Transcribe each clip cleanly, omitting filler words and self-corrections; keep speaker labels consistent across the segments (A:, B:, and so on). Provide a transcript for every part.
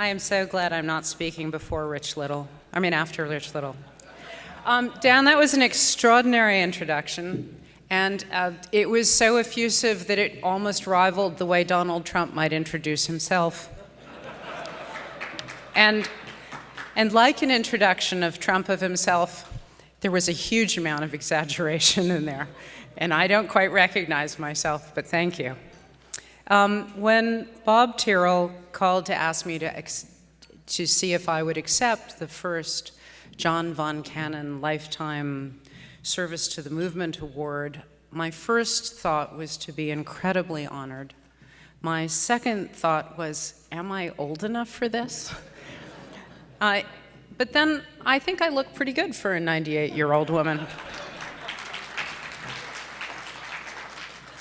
A: I am so glad I'm not speaking after Rich Little. Dan, that was an extraordinary introduction, and it was so effusive that it almost rivaled the way Donald Trump might introduce himself. And like an introduction of Trump of himself, there was a huge amount of exaggeration in there, and I don't quite recognize myself, but thank you. When Bob Tyrrell called to ask me to see if I would accept the first John Von Cannon Lifetime Service to the Movement Award, my first thought was to be incredibly honored. My second thought was, am I old enough for this? But then I think I look pretty good for a 98-year-old woman.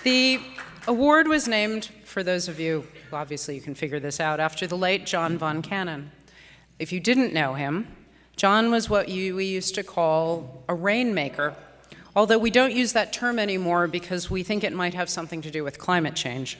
A: The award was named, for those of you, obviously you can figure this out, after the late John Von Cannon. If you didn't know him, John was what we used to call a rainmaker, although we don't use that term anymore because we think it might have something to do with climate change.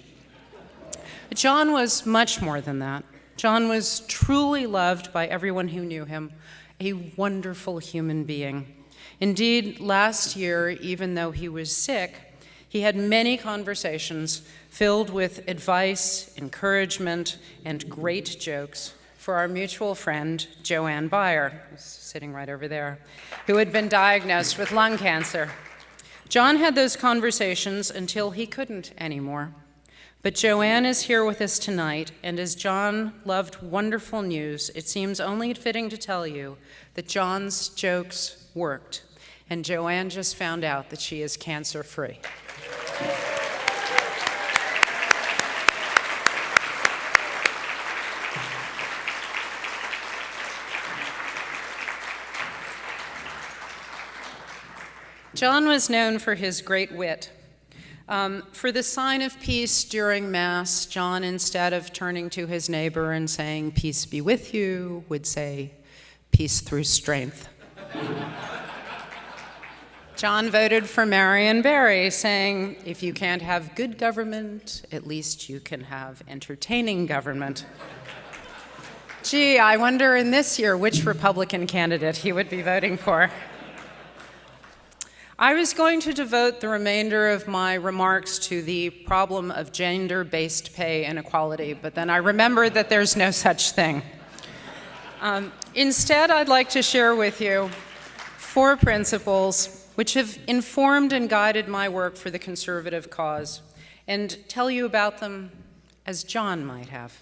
A: But John was much more than that. John was truly loved by everyone who knew him, a wonderful human being. Indeed, last year, even though he was sick, he had many conversations filled with advice, encouragement, and great jokes for our mutual friend, Joanne Beyer, who's sitting right over there, who had been diagnosed with lung cancer. John had those conversations until he couldn't anymore. But Joanne is here with us tonight, and as John loved wonderful news, it seems only fitting to tell you that John's jokes worked, and Joanne just found out that she is cancer-free. John was known for his great wit. For the sign of peace during Mass, John, instead of turning to his neighbor and saying, "Peace be with you," would say, "Peace through strength." John voted for Marion Barry, saying, "If you can't have good government, at least you can have entertaining government." Gee, I wonder in this year which Republican candidate he would be voting for. I was going to devote the remainder of my remarks to the problem of gender-based pay inequality, but then I remembered that there's no such thing. Instead, I'd like to share with you 4 principles which have informed and guided my work for the conservative cause, and tell you about them as John might have.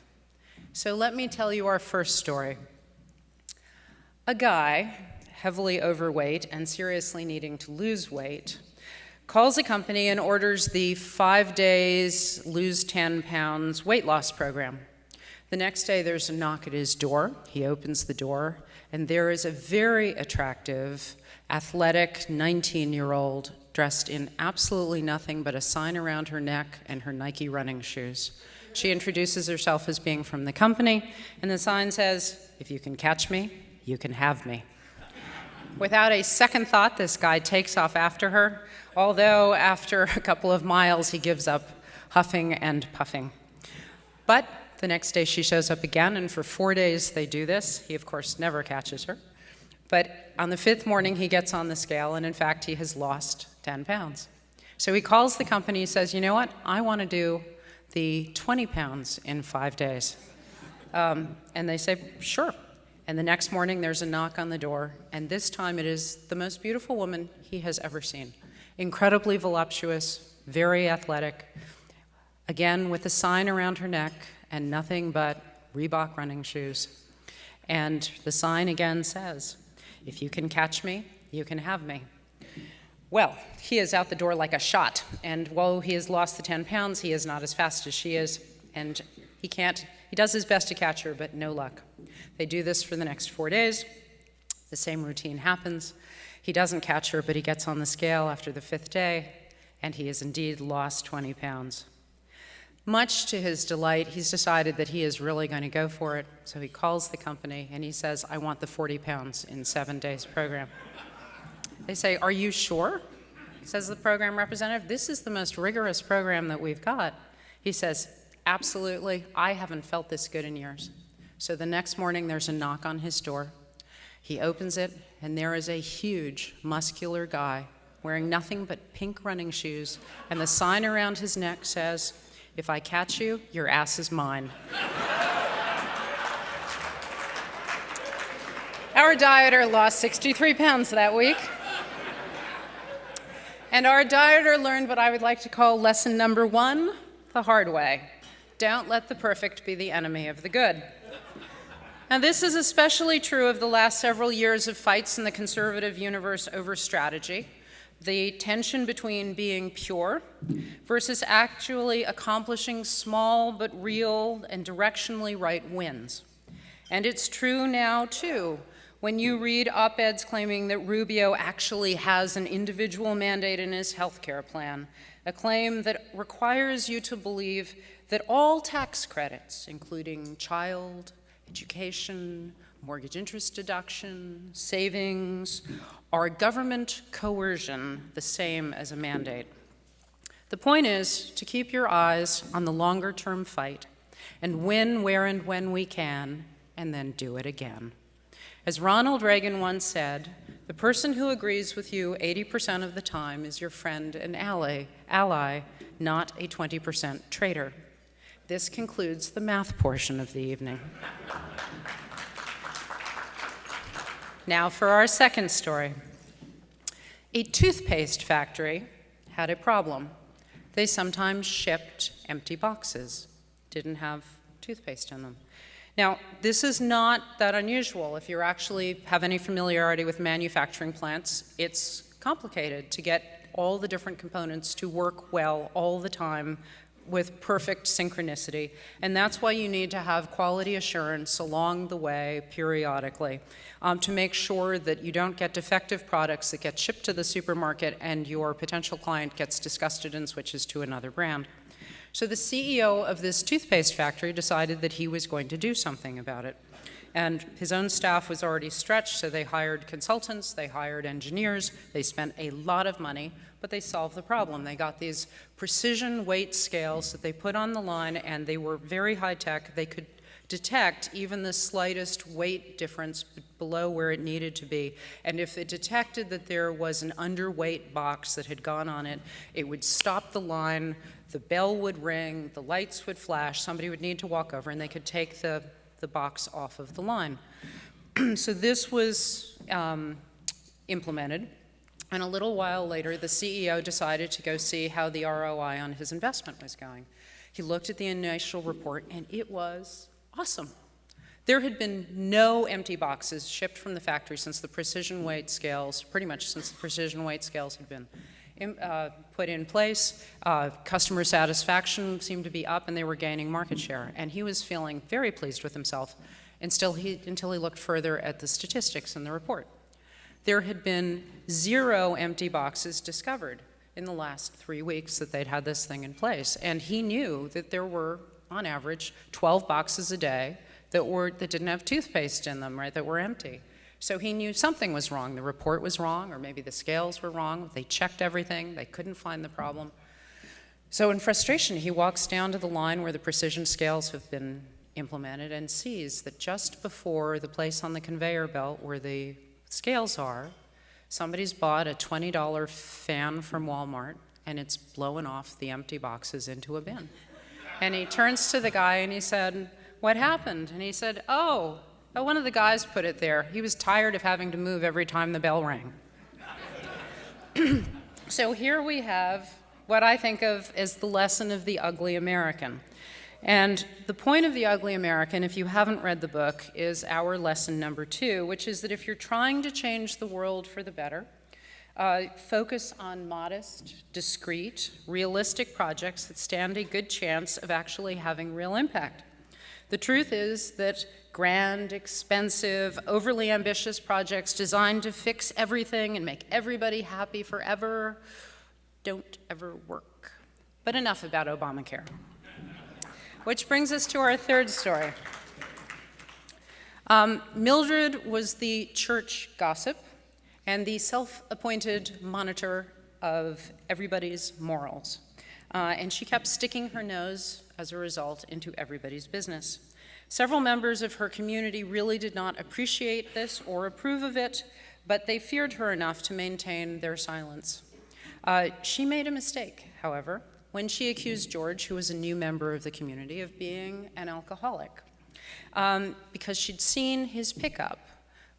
A: So let me tell you our first story. A guy, heavily overweight and seriously needing to lose weight, calls a company and orders the 5 days, lose 10 pounds weight loss program. The next day there's a knock at his door. He opens the door, and there is a very attractive, athletic 19-year-old dressed in absolutely nothing but a sign around her neck and her Nike running shoes. She introduces herself as being from the company, and the sign says, "If you can catch me, you can have me." Without a second thought, this guy takes off after her, although after a couple of miles, he gives up huffing and puffing. But the next day she shows up again, and for 4 days they do this. He, of course, never catches her. But on the 5th morning, he gets on the scale, and in fact, he has lost 10 pounds. So he calls the company, he says, "You know what? I want to do the 20 pounds in 5 days. And they say, "Sure." And the next morning, there's a knock on the door, and this time it is the most beautiful woman he has ever seen. Incredibly voluptuous, very athletic, again with a sign around her neck and nothing but Reebok running shoes. And the sign again says, "If you can catch me, you can have me." Well, he is out the door like a shot, and while he has lost the 10 pounds, he is not as fast as she is, and he does his best to catch her, but no luck. They do this for the next 4 days. The same routine happens. He doesn't catch her, but he gets on the scale after the 5th day, and he has indeed lost 20 pounds. Much to his delight, he's decided that he is really going to go for it, so he calls the company, and he says, "I want the 40 pounds in 7 days program." They say, "Are you sure?" Says the program representative, "This is the most rigorous program that we've got." He says, "Absolutely, I haven't felt this good in years." So the next morning, there's a knock on his door. He opens it, and there is a huge, muscular guy wearing nothing but pink running shoes, and the sign around his neck says, "If I catch you, your ass is mine." Our dieter lost 63 pounds that week. And our dieter learned what I would like to call lesson number 1, the hard way. Don't let the perfect be the enemy of the good. Now, this is especially true of the last several years of fights in the conservative universe over strategy, the tension between being pure versus actually accomplishing small but real and directionally right wins. And it's true now, too, when you read op-eds claiming that Rubio actually has an individual mandate in his health care plan, a claim that requires you to believe that all tax credits, including child, education, mortgage interest deduction, savings, are government coercion, the same as a mandate. The point is to keep your eyes on the longer-term fight and win where and when we can, and then do it again. As Ronald Reagan once said, the person who agrees with you 80% of the time is your friend and ally, not a 20% traitor. This concludes the math portion of the evening. Now for our second story. A toothpaste factory had a problem. They sometimes shipped empty boxes, didn't have toothpaste in them. Now, this is not that unusual. If you actually have any familiarity with manufacturing plants, it's complicated to get all the different components to work well all the time with perfect synchronicity. And that's why you need to have quality assurance along the way periodically to make sure that you don't get defective products that get shipped to the supermarket and your potential client gets disgusted and switches to another brand. So the CEO of this toothpaste factory decided that he was going to do something about it. And his own staff was already stretched, so they hired consultants, they hired engineers, they spent a lot of money, but they solved the problem. They got these precision weight scales that they put on the line, and they were very high-tech. They could detect even the slightest weight difference below where it needed to be. And if it detected that there was an underweight box that had gone on it, it would stop the line, the bell would ring, the lights would flash, somebody would need to walk over, and they could take the box off of the line. So this was implemented, and a little while later, the CEO decided to go see how the ROI on his investment was going. He looked at the initial report, and it was awesome. There had been no empty boxes shipped from the factory since the precision weight scales, pretty much since the precision weight scales had been put in place. Customer satisfaction seemed to be up, and they were gaining market share. And he was feeling very pleased with himself until he looked further at the statistics in the report. There had been 0 empty boxes discovered in the last 3 weeks that they'd had this thing in place. And he knew that there were, on average, 12 boxes a day that didn't have toothpaste in them, right, that were empty. So he knew something was wrong. The report was wrong, or maybe the scales were wrong. They checked everything. They couldn't find the problem. So in frustration, he walks down to the line where the precision scales have been implemented and sees that just before the place on the conveyor belt where the scales are, somebody's bought a $20 fan from Walmart, and it's blowing off the empty boxes into a bin. And he turns to the guy and he said, "What happened?" And he said, oh, one of the guys put it there. He was tired of having to move every time the bell rang. So here we have what I think of as the lesson of the ugly American. And the point of the ugly American, if you haven't read the book, is our lesson number 2, which is that if you're trying to change the world for the better, focus on modest, discreet, realistic projects that stand a good chance of actually having real impact. The truth is that grand, expensive, overly ambitious projects designed to fix everything and make everybody happy forever don't ever work. But enough about Obamacare. Which brings us to our third story. Mildred was the church gossip and the self-appointed monitor of everybody's morals. And she kept sticking her nose, as a result, into everybody's business. Several members of her community really did not appreciate this or approve of it, but they feared her enough to maintain their silence. She made a mistake, however, when she accused George, who was a new member of the community, of being an alcoholic, because she'd seen his pickup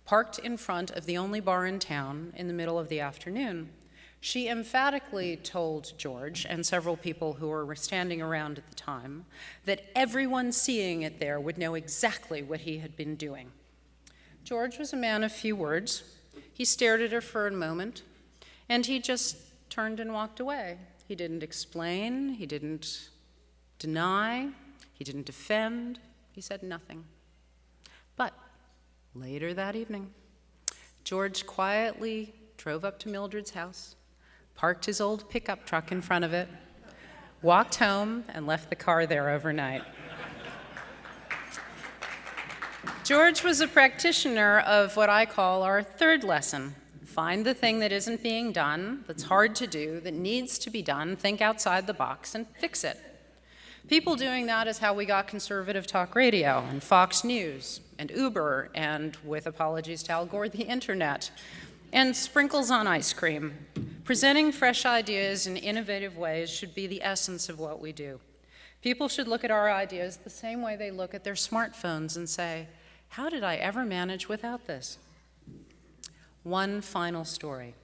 A: parked in front of the only bar in town in the middle of the afternoon. She emphatically told George and several people who were standing around at the time that everyone seeing it there would know exactly what he had been doing. George was a man of few words. He stared at her for a moment, and he just turned and walked away. He didn't explain, he didn't deny, he didn't defend, he said nothing. But later that evening, George quietly drove up to Mildred's house, parked his old pickup truck in front of it, walked home, and left the car there overnight. George was a practitioner of what I call our third lesson. Find the thing that isn't being done, that's hard to do, that needs to be done, think outside the box, and fix it. People doing that is how we got conservative talk radio and Fox News and Uber and, with apologies to Al Gore, the internet, and sprinkles on ice cream. Presenting fresh ideas in innovative ways should be the essence of what we do. People should look at our ideas the same way they look at their smartphones and say, how did I ever manage without this? One final story.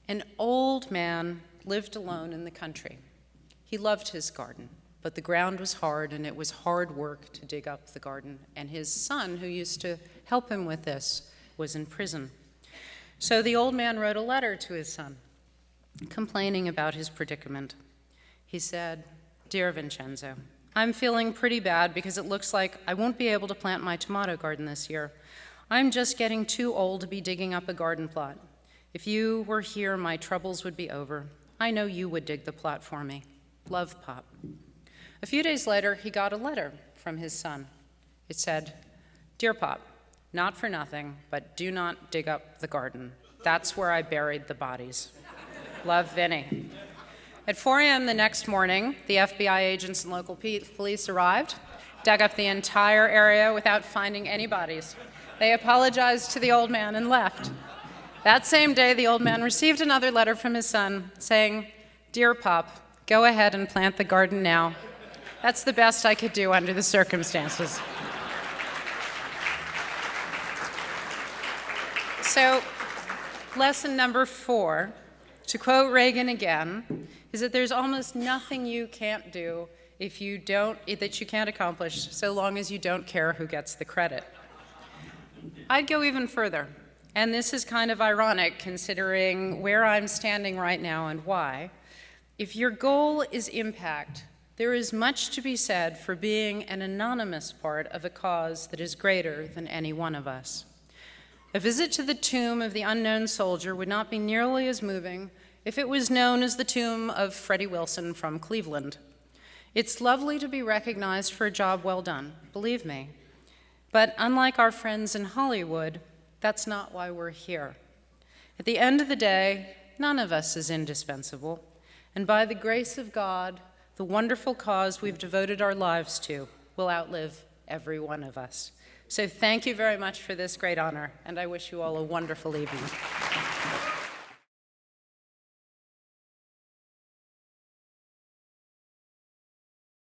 A: An old man lived alone in the country. He loved his garden, but the ground was hard and it was hard work to dig up the garden. And his son, who used to help him with this, was in prison. So the old man wrote a letter to his son, complaining about his predicament. He said, "Dear Vincenzo, I'm feeling pretty bad because it looks like I won't be able to plant my tomato garden this year. I'm just getting too old to be digging up a garden plot. If you were here, my troubles would be over. I know you would dig the plot for me. Love, Pop." A few days later, he got a letter from his son. It said, "Dear Pop, not for nothing, but do not dig up the garden. That's where I buried the bodies. Love, Vinny." At 4 a.m. the next morning, the FBI agents and local police arrived, dug up the entire area without finding any bodies. They apologized to the old man and left. That same day, the old man received another letter from his son saying, "Dear Pop, go ahead and plant the garden now. That's the best I could do under the circumstances." So, lesson number 4, to quote Reagan again, is that there's almost nothing you can't do that you can't accomplish so long as you don't care who gets the credit. I'd go even further, and this is kind of ironic considering where I'm standing right now and why. If your goal is impact, there is much to be said for being an anonymous part of a cause that is greater than any one of us. A visit to the tomb of the unknown soldier would not be nearly as moving if it was known as the tomb of Freddie Wilson from Cleveland. It's lovely to be recognized for a job well done, believe me. But unlike our friends in Hollywood, that's not why we're here. At the end of the day, none of us is indispensable, and by the grace of God, the wonderful cause we've devoted our lives to will outlive every one of us. So thank you very much for this great honor, and I wish you all a wonderful evening.